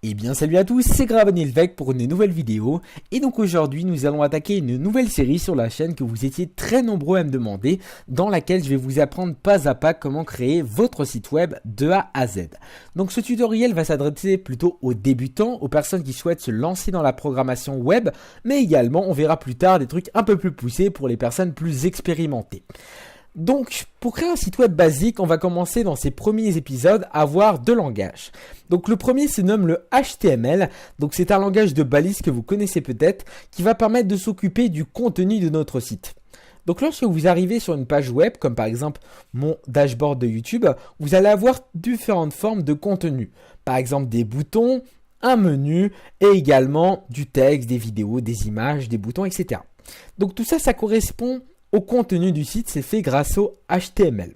Eh bien salut à tous, c'est Gravenilvec pour une nouvelle vidéo et donc aujourd'hui nous allons attaquer une nouvelle série sur la chaîne que vous étiez très nombreux à me demander, dans laquelle je vais vous apprendre pas à pas comment créer votre site web de A à Z. Donc ce tutoriel va s'adresser plutôt aux débutants, aux personnes qui souhaitent se lancer dans la programmation web, mais également on verra plus tard des trucs un peu plus poussés pour les personnes plus expérimentées. Donc, pour créer un site web basique, on va commencer dans ces premiers épisodes à voir deux langages. Donc, le premier se nomme le HTML. Donc, c'est un langage de balise que vous connaissez peut-être, qui va permettre de s'occuper du contenu de notre site. Donc, lorsque vous arrivez sur une page web, comme par exemple mon dashboard de YouTube, vous allez avoir différentes formes de contenu. Par exemple, des boutons, un menu et également du texte, des vidéos, des images, des boutons, etc. Donc, tout ça, ça correspond au contenu du site, c'est fait grâce au HTML.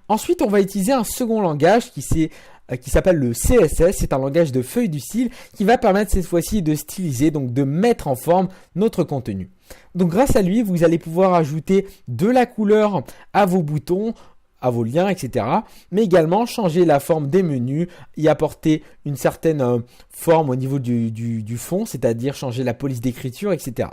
Ensuite, on va utiliser un second langage qui s'appelle le CSS. C'est un langage de feuille du style qui va permettre cette fois-ci de styliser, donc de mettre en forme notre contenu. Donc grâce à lui, vous allez pouvoir ajouter de la couleur à vos boutons, à vos liens, etc. Mais également changer la forme des menus, y apporter une certaine forme au niveau du fond, c'est-à-dire changer la police d'écriture, etc.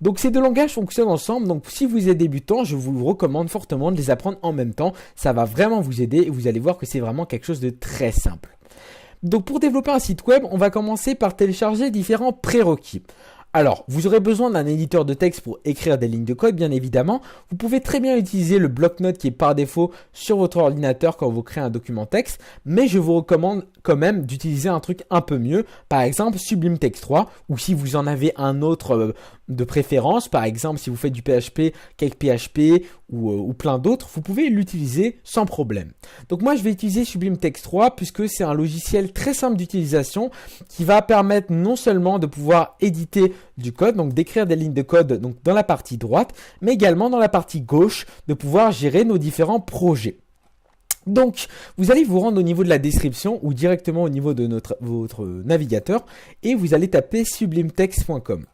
Donc ces deux langages fonctionnent ensemble, donc si vous êtes débutant, je vous recommande fortement de les apprendre en même temps. Ça va vraiment vous aider et vous allez voir que c'est vraiment quelque chose de très simple. Donc pour développer un site web, on va commencer par télécharger différents prérequis. Alors, vous aurez besoin d'un éditeur de texte pour écrire des lignes de code, bien évidemment. Vous pouvez très bien utiliser le bloc-notes qui est par défaut sur votre ordinateur quand vous créez un document texte, mais je vous recommande quand même d'utiliser un truc un peu mieux, par exemple Sublime Text 3, ou si vous en avez un autre de préférence, par exemple si vous faites du PHP, Cake PHP ou plein d'autres, vous pouvez l'utiliser sans problème. Donc moi je vais utiliser Sublime Text 3 puisque c'est un logiciel très simple d'utilisation qui va permettre non seulement de pouvoir éditer du code, donc d'écrire des lignes de code donc dans la partie droite, mais également dans la partie gauche de pouvoir gérer nos différents projets. Donc, vous allez vous rendre au niveau de la description ou directement au niveau de votre navigateur et vous allez taper sublimetext.com.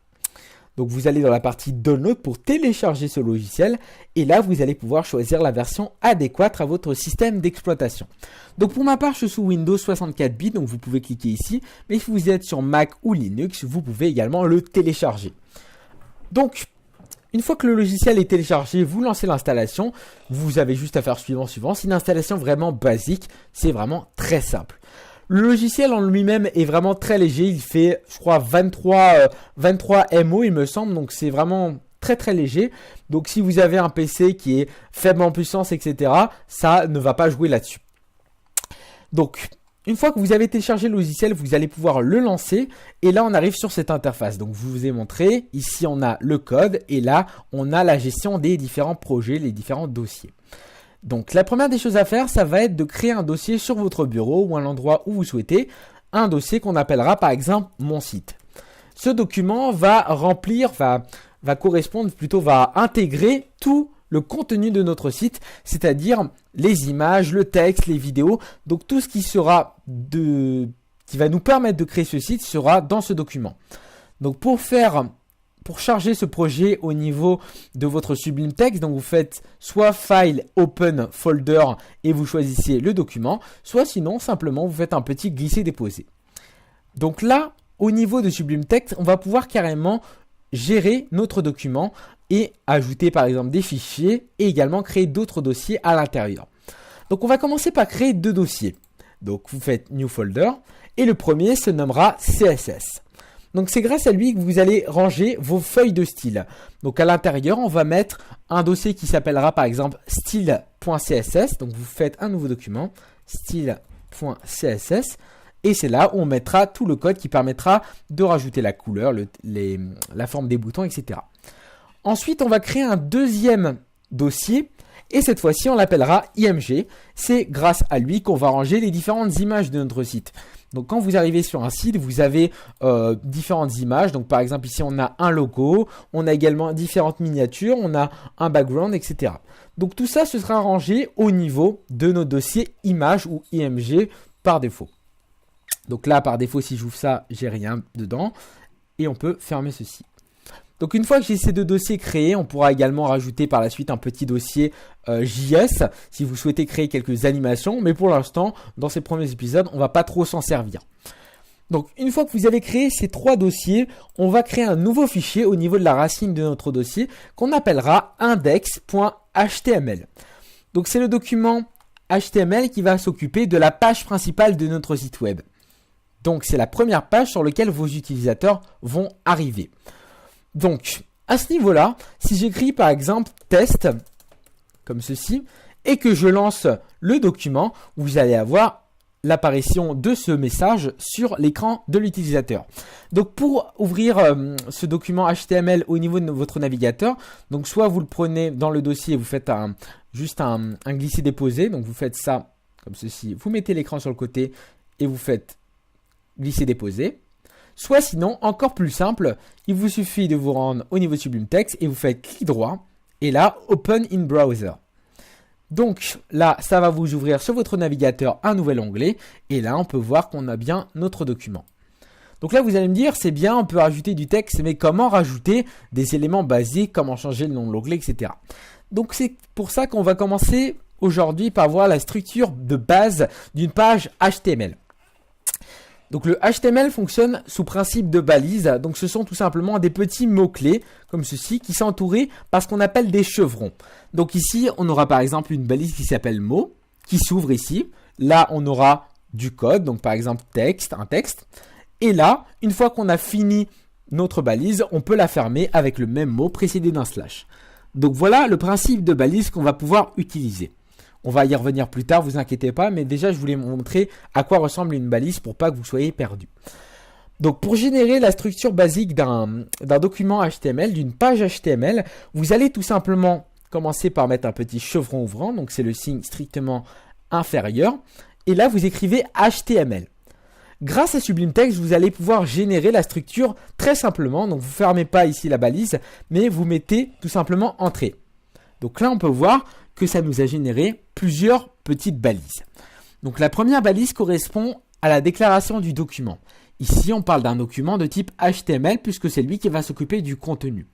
Donc, vous allez dans la partie Download pour télécharger ce logiciel et là, vous allez pouvoir choisir la version adéquate à votre système d'exploitation. Donc, pour ma part, je suis sous Windows 64 bits, donc vous pouvez cliquer ici. Mais si vous êtes sur Mac ou Linux, vous pouvez également le télécharger. Donc, une fois que le logiciel est téléchargé, vous lancez l'installation. Vous avez juste à faire suivant. C'est une installation vraiment basique. C'est vraiment très simple. Le logiciel en lui-même est vraiment très léger. Il fait, je crois, 23 MO, il me semble. Donc, c'est vraiment très très léger. Donc, si vous avez un PC qui est faible en puissance, etc., ça ne va pas jouer là-dessus. Donc, une fois que vous avez téléchargé le logiciel, vous allez pouvoir le lancer et là on arrive sur cette interface. Donc je vous ai montré, ici on a le code et là on a la gestion des différents projets, les différents dossiers. Donc la première des choses à faire, ça va être de créer un dossier sur votre bureau ou à l'endroit où vous souhaitez, un dossier qu'on appellera par exemple mon site. Ce document va intégrer tout le contenu de notre site, c'est-à-dire les images, le texte, les vidéos. Donc tout ce qui va nous permettre de créer ce site sera dans ce document. Donc pour charger ce projet au niveau de votre Sublime Text, donc vous faites soit File, Open, Folder et vous choisissez le document, soit sinon simplement vous faites un petit glisser-déposer. Donc là, au niveau de Sublime Text, on va pouvoir carrément gérer notre document et ajouter par exemple des fichiers et également créer d'autres dossiers à l'intérieur. Donc on va commencer par créer deux dossiers. Donc vous faites New Folder et le premier se nommera CSS. Donc c'est grâce à lui que vous allez ranger vos feuilles de style. Donc à l'intérieur on va mettre un dossier qui s'appellera par exemple style.css. Donc vous faites un nouveau document style.css. Et c'est là où on mettra tout le code qui permettra de rajouter la couleur, la forme des boutons, etc. Ensuite, on va créer un deuxième dossier et cette fois-ci, on l'appellera IMG. C'est grâce à lui qu'on va ranger les différentes images de notre site. Donc, quand vous arrivez sur un site, vous avez différentes images. Donc, par exemple, ici, on a un logo, on a également différentes miniatures, on a un background, etc. Donc, tout ça, ce sera rangé au niveau de nos dossiers images ou IMG par défaut. Donc là, par défaut, si j'ouvre ça, j'ai rien dedans. Et on peut fermer ceci. Donc une fois que j'ai ces deux dossiers créés, on pourra également rajouter par la suite un petit dossier JS si vous souhaitez créer quelques animations. Mais pour l'instant, dans ces premiers épisodes, on ne va pas trop s'en servir. Donc, une fois que vous avez créé ces 3 dossiers, on va créer un nouveau fichier au niveau de la racine de notre dossier qu'on appellera index.html. Donc, c'est le document HTML qui va s'occuper de la page principale de notre site web. Donc, c'est la première page sur laquelle vos utilisateurs vont arriver. Donc, à ce niveau-là, si j'écris par exemple test, comme ceci, et que je lance le document, vous allez avoir l'apparition de ce message sur l'écran de l'utilisateur. Donc pour ouvrir ce document HTML au niveau de votre navigateur, donc soit vous le prenez dans le dossier et vous faites juste un glisser-déposer, donc vous faites ça comme ceci, vous mettez l'écran sur le côté et vous faites glisser-déposer. Soit sinon, encore plus simple, il vous suffit de vous rendre au niveau de Sublime Text et vous faites clic droit et là, Open in Browser. Donc là, ça va vous ouvrir sur votre navigateur un nouvel onglet et là, on peut voir qu'on a bien notre document. Donc là, vous allez me dire, c'est bien, on peut rajouter du texte, mais comment rajouter des éléments basiques, comment changer le nom de l'onglet, etc. Donc c'est pour ça qu'on va commencer aujourd'hui par voir la structure de base d'une page HTML. Donc le HTML fonctionne sous principe de balises, donc ce sont tout simplement des petits mots-clés comme ceci qui sont entourés par ce qu'on appelle des chevrons. Donc ici on aura par exemple une balise qui s'appelle mot, qui s'ouvre ici. Là on aura du code, donc par exemple texte, un texte. Et là, une fois qu'on a fini notre balise, on peut la fermer avec le même mot précédé d'un slash. Donc voilà le principe de balise qu'on va pouvoir utiliser. On va y revenir plus tard, vous inquiétez pas, mais déjà je voulais vous montrer à quoi ressemble une balise pour pas que vous soyez perdu. Donc pour générer la structure basique d'un document HTML, d'une page HTML, vous allez tout simplement commencer par mettre un petit chevron ouvrant, donc c'est le signe strictement inférieur, et là vous écrivez HTML. Grâce à Sublime Text, vous allez pouvoir générer la structure très simplement, donc vous ne fermez pas ici la balise, mais vous mettez tout simplement entrée. Donc là on peut voir que ça nous a généré plusieurs petites balises. Donc la première balise correspond à la déclaration du document. Ici, on parle d'un document de type HTML puisque c'est lui qui va s'occuper du contenu.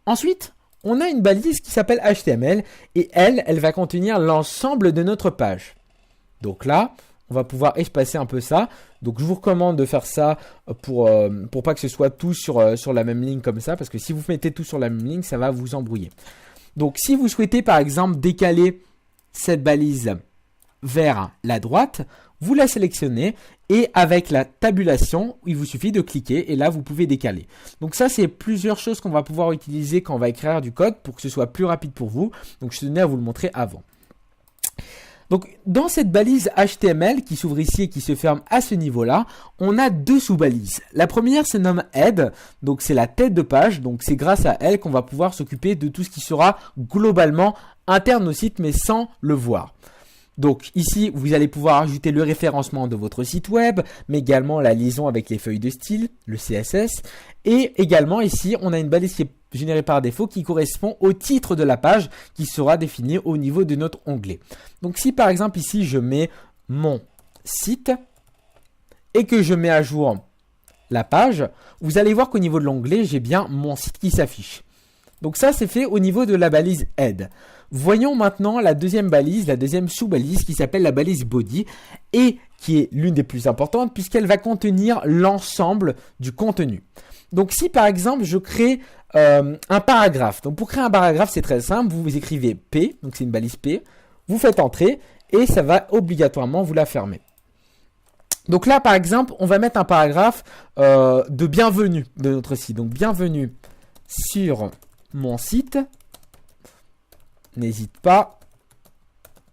Ensuite, on a une balise qui s'appelle HTML et elle va contenir l'ensemble de notre page. Donc là, on va pouvoir espacer un peu ça. Donc je vous recommande de faire ça pour pas que ce soit tout sur la même ligne comme ça, parce que si vous mettez tout sur la même ligne, ça va vous embrouiller. Donc si vous souhaitez par exemple décaler cette balise vers la droite, vous la sélectionnez et avec la tabulation, il vous suffit de cliquer et là vous pouvez décaler. Donc ça c'est plusieurs choses qu'on va pouvoir utiliser quand on va écrire du code pour que ce soit plus rapide pour vous. Donc je tenais à vous le montrer avant. Donc dans cette balise HTML qui s'ouvre ici et qui se ferme à ce niveau-là, on a 2 sous-balises. La première se nomme Head, donc c'est la tête de page, donc c'est grâce à elle qu'on va pouvoir s'occuper de tout ce qui sera globalement interne au site mais sans le voir. Donc ici, vous allez pouvoir ajouter le référencement de votre site web, mais également la liaison avec les feuilles de style, le CSS. Et également ici, on a une balise qui est générée par défaut qui correspond au titre de la page qui sera défini au niveau de notre onglet. Donc si par exemple ici, je mets mon site et que je mets à jour la page, vous allez voir qu'au niveau de l'onglet, j'ai bien mon site qui s'affiche. Donc ça, c'est fait au niveau de la balise Head. Voyons maintenant la deuxième balise, la deuxième sous-balise qui s'appelle la balise Body et qui est l'une des plus importantes puisqu'elle va contenir l'ensemble du contenu. Donc si par exemple je crée un paragraphe, donc pour créer un paragraphe c'est très simple, vous écrivez P, donc c'est une balise P, vous faites entrer et ça va obligatoirement vous la fermer. Donc là par exemple on va mettre un paragraphe de bienvenue de notre site, donc bienvenue sur mon site. N'hésite pas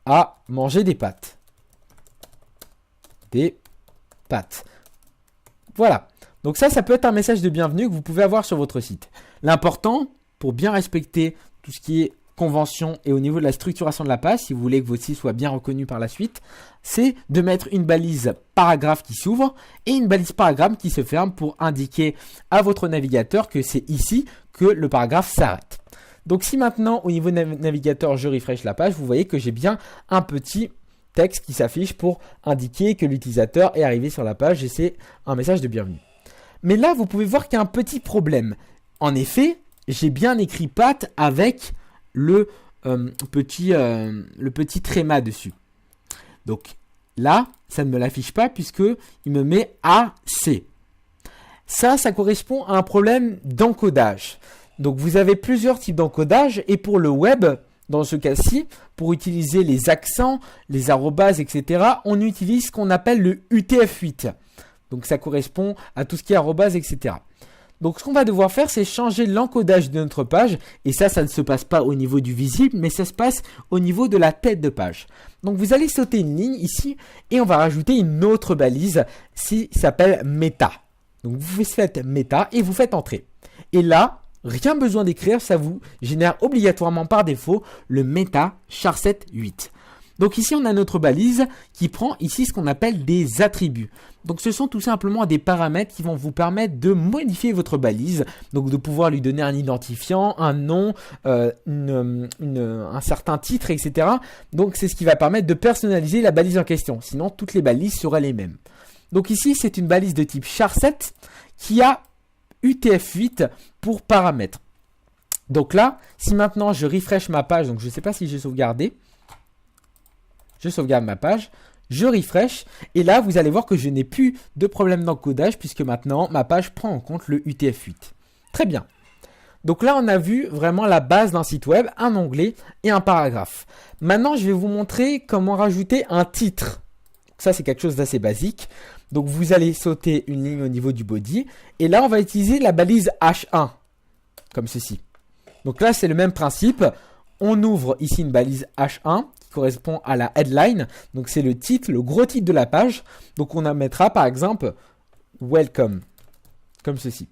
à manger des pâtes. Des pâtes. Voilà. Donc ça peut être un message de bienvenue que vous pouvez avoir sur votre site. L'important, pour bien respecter tout ce qui est convention et au niveau de la structuration de la page, si vous voulez que votre site soit bien reconnu par la suite, c'est de mettre une balise paragraphe qui s'ouvre et une balise paragraphe qui se ferme pour indiquer à votre navigateur que c'est ici que le paragraphe s'arrête. Donc si maintenant au niveau navigateur je refresh la page, vous voyez que j'ai bien un petit texte qui s'affiche pour indiquer que l'utilisateur est arrivé sur la page et c'est un message de bienvenue. Mais là vous pouvez voir qu'il y a un petit problème. En effet, j'ai bien écrit Pat avec le petit tréma dessus. Donc Là, ça ne me l'affiche pas puisque il me met AC. Ça correspond à un problème d'encodage. Donc, vous avez plusieurs types d'encodage et pour le web, dans ce cas-ci, pour utiliser les accents, les arrobases, etc., on utilise ce qu'on appelle le UTF-8. Donc, ça correspond à tout ce qui est arrobase, etc. Donc, ce qu'on va devoir faire, c'est changer l'encodage de notre page. Et ça ne se passe pas au niveau du visible, mais ça se passe au niveau de la tête de page. Donc, vous allez sauter une ligne ici et on va rajouter une autre balise qui s'appelle Meta. Donc, vous faites Meta et vous faites entrer. Et là, rien besoin d'écrire, ça vous génère obligatoirement par défaut le Meta Charset 8. Donc ici, on a notre balise qui prend ici ce qu'on appelle des attributs. Donc ce sont tout simplement des paramètres qui vont vous permettre de modifier votre balise. Donc de pouvoir lui donner un identifiant, un nom, un certain titre, etc. Donc c'est ce qui va permettre de personnaliser la balise en question. Sinon, toutes les balises seraient les mêmes. Donc ici, c'est une balise de type charset qui a UTF-8 pour paramètres. Donc là, si maintenant je refresh ma page, donc je ne sais pas si j'ai sauvegardé. Je sauvegarde ma page, je refresh et là, vous allez voir que je n'ai plus de problème d'encodage puisque maintenant, ma page prend en compte le UTF-8. Très bien. Donc là, on a vu vraiment la base d'un site web, un onglet et un paragraphe. Maintenant, je vais vous montrer comment rajouter un titre. Ça, c'est quelque chose d'assez basique. Donc, vous allez sauter une ligne au niveau du body. Et là, on va utiliser la balise H1, comme ceci. Donc là, c'est le même principe. On ouvre ici une balise H1 qui correspond à la headline. Donc, c'est le titre, le gros titre de la page. Donc, on en mettra par exemple « Welcome », comme ceci.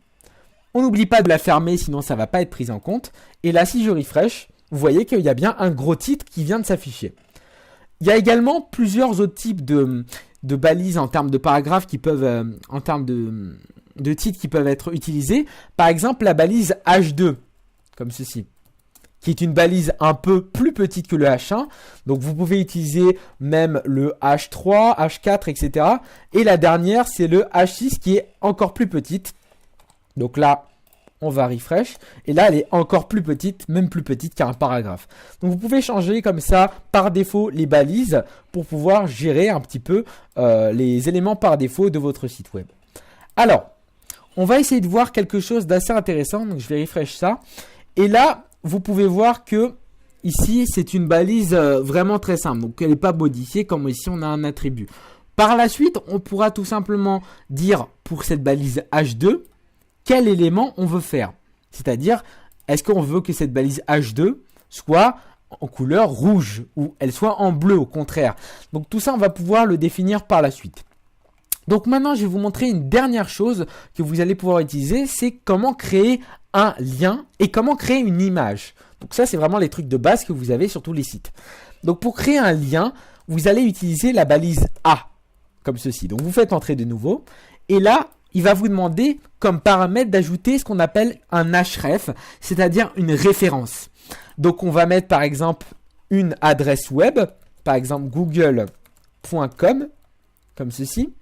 On n'oublie pas de la fermer, sinon ça ne va pas être pris en compte. Et là, si je refresh, vous voyez qu'il y a bien un gros titre qui vient de s'afficher. Il y a également plusieurs autres types de balises en termes de paragraphes qui peuvent, en termes de titres qui peuvent être utilisés. Par exemple, la balise H2, comme ceci, qui est une balise un peu plus petite que le H1. Donc, vous pouvez utiliser même le H3, H4, etc. Et la dernière, c'est le H6 qui est encore plus petite. Donc là, on va refresh. Et là, elle est encore plus petite, même plus petite qu'un paragraphe. Donc, vous pouvez changer comme ça, par défaut, les balises pour pouvoir gérer un petit peu les éléments par défaut de votre site web. Alors, on va essayer de voir quelque chose d'assez intéressant. Donc, je vais refresh ça. Et là, vous pouvez voir que ici, c'est une balise vraiment très simple. Donc, elle n'est pas modifiée comme ici, on a un attribut. Par la suite, on pourra tout simplement dire pour cette balise H2, quel élément on veut faire. C'est-à-dire, est-ce qu'on veut que cette balise H2 soit en couleur rouge ou elle soit en bleu au contraire. Donc tout ça, on va pouvoir le définir par la suite. Donc maintenant, je vais vous montrer une dernière chose que vous allez pouvoir utiliser, c'est comment créer un lien et comment créer une image. Donc ça, c'est vraiment les trucs de base que vous avez sur tous les sites. Donc pour créer un lien, vous allez utiliser la balise A, comme ceci. Donc vous faites entrer de nouveau et là, il va vous demander comme paramètre d'ajouter ce qu'on appelle un href, c'est-à-dire une référence. Donc on va mettre par exemple une adresse web, par exemple google.com, comme ceci.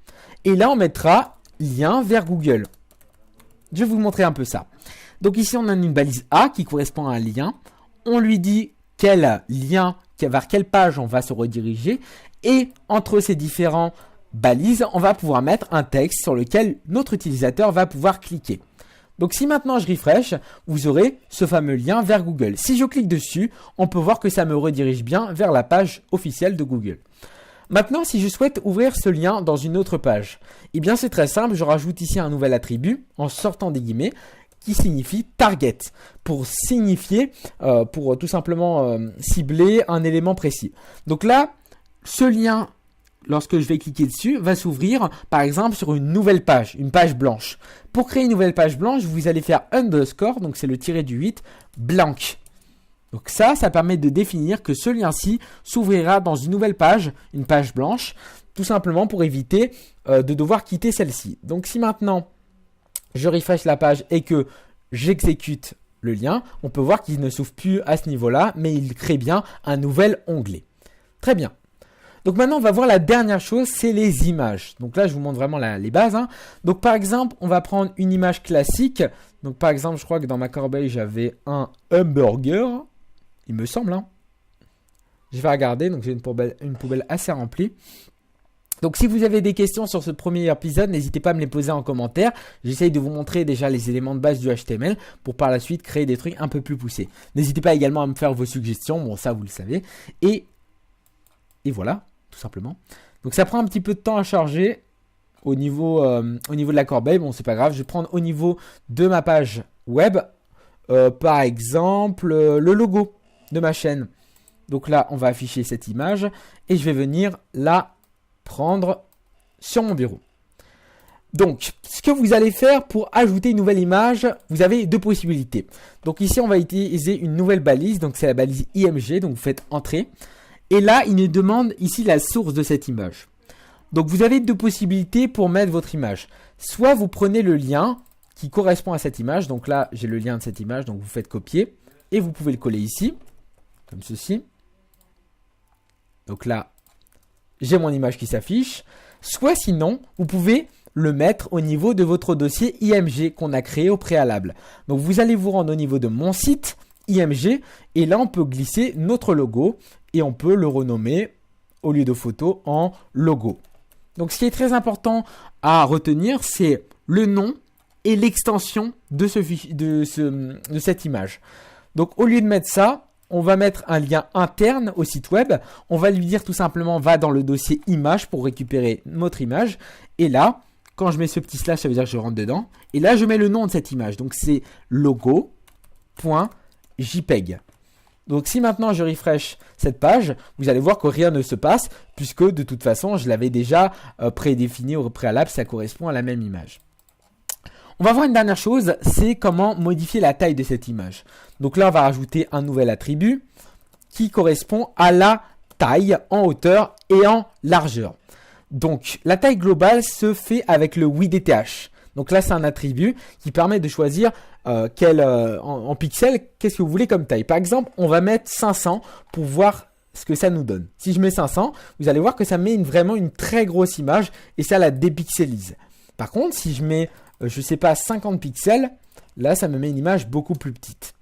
Et là on mettra lien vers Google. Je vais vous montrer un peu ça. Donc ici on a une balise A qui correspond à un lien. On lui dit quel lien, vers quelle page on va se rediriger. Et entre ces différents balise, on va pouvoir mettre un texte sur lequel notre utilisateur va pouvoir cliquer. Donc si maintenant je refresh, vous aurez ce fameux lien vers Google. Si je clique dessus, on peut voir que ça me redirige bien vers la page officielle de Google. Maintenant, si je souhaite ouvrir ce lien dans une autre page, eh bien c'est très simple, je rajoute ici un nouvel attribut en sortant des guillemets qui signifie target pour signifier, pour tout simplement cibler un élément précis. Donc là, ce lien, lorsque je vais cliquer dessus, va s'ouvrir par exemple sur une nouvelle page, une page blanche. Pour créer une nouvelle page blanche, vous allez faire underscore, donc c'est le tiré du 8, blank. Donc ça permet de définir que ce lien-ci s'ouvrira dans une nouvelle page, une page blanche, tout simplement pour éviter de devoir quitter celle-ci. Donc si maintenant je refresh la page et que j'exécute le lien, on peut voir qu'il ne s'ouvre plus à ce niveau-là, mais il crée bien un nouvel onglet. Très bien. Donc maintenant, on va voir la dernière chose, c'est les images. Donc là, je vous montre vraiment les bases. Donc par exemple, on va prendre une image classique. Donc par exemple, je crois que dans ma corbeille, j'avais un hamburger. Il me semble. Je vais regarder. Donc j'ai une poubelle assez remplie. Donc si vous avez des questions sur ce premier épisode, n'hésitez pas à me les poser en commentaire. J'essaye de vous montrer déjà les éléments de base du HTML pour par la suite créer des trucs un peu plus poussés. N'hésitez pas également à me faire vos suggestions, bon ça vous le savez. Et voilà, tout simplement. Donc ça prend un petit peu de temps à charger au niveau de la corbeille. Bon c'est pas grave, je vais prendre au niveau de ma page web, par exemple le logo de ma chaîne. Donc là on va afficher cette image et je vais venir la prendre sur mon bureau. Donc, ce que vous allez faire pour ajouter une nouvelle image, vous avez deux possibilités. Donc ici, on va utiliser une nouvelle balise, donc c'est la balise IMG, donc vous faites entrer. Et là, il nous demande ici la source de cette image. Donc vous avez deux possibilités pour mettre votre image. Soit vous prenez le lien qui correspond à cette image, donc là, j'ai le lien de cette image, donc vous faites copier, et vous pouvez le coller ici, comme ceci. Donc là, j'ai mon image qui s'affiche. Soit sinon, vous pouvez le mettre au niveau de votre dossier IMG qu'on a créé au préalable. Donc vous allez vous rendre au niveau de mon site IMG et là on peut glisser notre logo et on peut le renommer au lieu de photo en logo. Donc ce qui est très important à retenir, c'est le nom et l'extension de cette image. Donc au lieu de mettre ça, on va mettre un lien interne au site web. On va lui dire tout simplement va dans le dossier image pour récupérer notre image. Et là, quand je mets ce petit slash, ça veut dire que je rentre dedans. Et là, je mets le nom de cette image. Donc c'est logo.jpeg. Donc si maintenant je refresh cette page, vous allez voir que rien ne se passe puisque de toute façon, je l'avais déjà prédéfini au préalable. Ça correspond à la même image. On va voir une dernière chose, c'est comment modifier la taille de cette image. Donc là, on va rajouter un nouvel attribut qui correspond à la taille en hauteur et en largeur. Donc, la taille globale se fait avec le WidthDTH. Donc là, c'est un attribut qui permet de choisir en pixels, qu'est-ce que vous voulez comme taille. Par exemple, on va mettre 500 pour voir ce que ça nous donne. Si je mets 500, vous allez voir que ça met vraiment une très grosse image et ça la dépixelise. Par contre, si je mets je sais pas, 50 pixels, là ça me met une image beaucoup plus petite.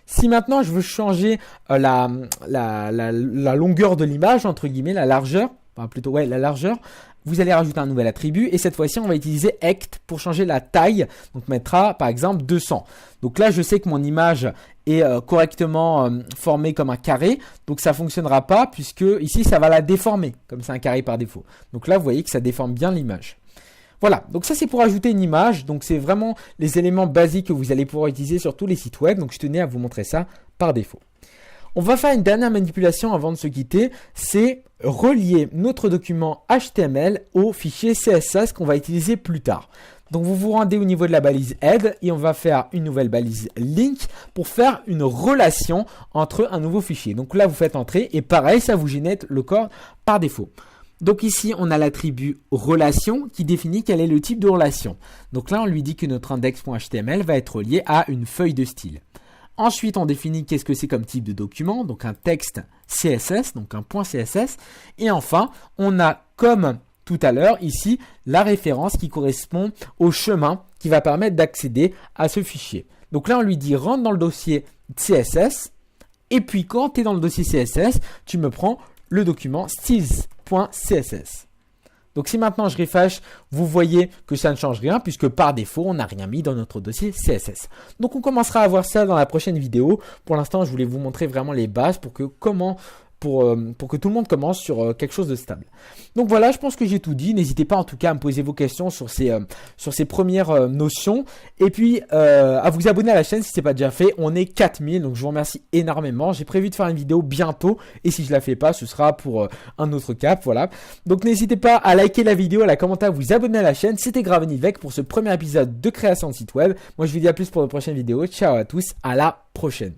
Si maintenant je veux changer la longueur de l'image, entre guillemets, la largeur, enfin plutôt ouais, la largeur, vous allez rajouter un nouvel attribut et cette fois-ci on va utiliser Ect pour changer la taille. Donc on mettra par exemple 200. Donc là je sais que mon image est correctement formée comme un carré, donc ça fonctionnera pas puisque ici ça va la déformer comme c'est un carré par défaut. Donc là vous voyez que ça déforme bien l'image. Voilà, donc ça c'est pour ajouter une image, donc c'est vraiment les éléments basiques que vous allez pouvoir utiliser sur tous les sites web, donc je tenais à vous montrer ça par défaut. On va faire une dernière manipulation avant de se quitter, c'est relier notre document HTML au fichier CSS qu'on va utiliser plus tard. Donc vous vous rendez au niveau de la balise head et on va faire une nouvelle balise link pour faire une relation entre un nouveau fichier. Donc là vous faites entrer et pareil ça vous génère le corps par défaut. Donc ici, on a l'attribut relation qui définit quel est le type de relation. Donc là, on lui dit que notre index.html va être relié à une feuille de style. Ensuite, on définit qu'est-ce que c'est comme type de document, donc un texte CSS, donc un point CSS. Et enfin, on a comme tout à l'heure ici la référence qui correspond au chemin qui va permettre d'accéder à ce fichier. Donc là, on lui dit rentre dans le dossier CSS. Et puis, quand tu es dans le dossier CSS, tu me prends le document styles.css. Donc si maintenant je refresh, vous voyez que ça ne change rien puisque par défaut, on n'a rien mis dans notre dossier CSS. Donc on commencera à voir ça dans la prochaine vidéo. Pour l'instant, je voulais vous montrer vraiment les bases pour que tout le monde commence sur quelque chose de stable. Donc voilà, je pense que j'ai tout dit. N'hésitez pas en tout cas à me poser vos questions sur ces premières notions. Et puis à vous abonner à la chaîne si ce n'est pas déjà fait. On est 4000, donc je vous remercie énormément. J'ai prévu de faire une vidéo bientôt. Et si je ne la fais pas, ce sera pour un autre cap. Voilà. Donc n'hésitez pas à liker la vidéo, à la commenter, à vous abonner à la chaîne. C'était Gravenilvec pour ce premier épisode de création de site web. Moi je vous dis à plus pour de prochaines vidéos. Ciao à tous, à la prochaine.